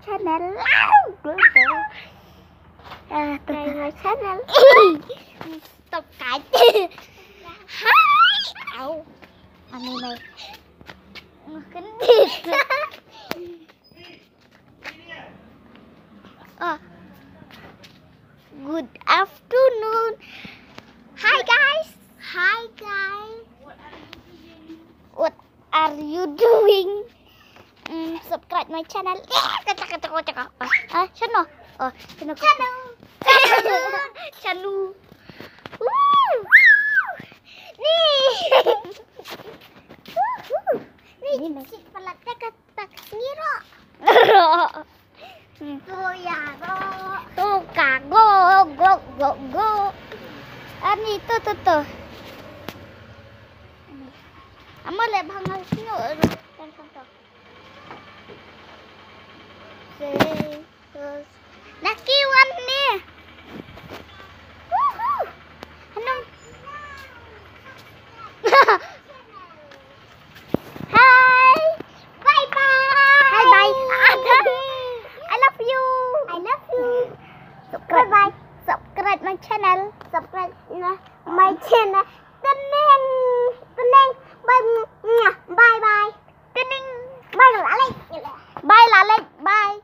channel. Subscribe my channel. Subscribe. Hai. Au. Anime. Kendit. Good afternoon. Hi guys. Hi guys. What are you doing? Subscribe my channel. Channel. Channel. Nih si pelatnya kata ngiro. Tuh ya tuh kago go. Ani tuh. Amo le bangal sinyo kan contoh. Nakiwan nih. Anong Hi. Bye. I love you. Subscribe my channel. Tenang. Bye. Tenang. Bye Lalek. Bye.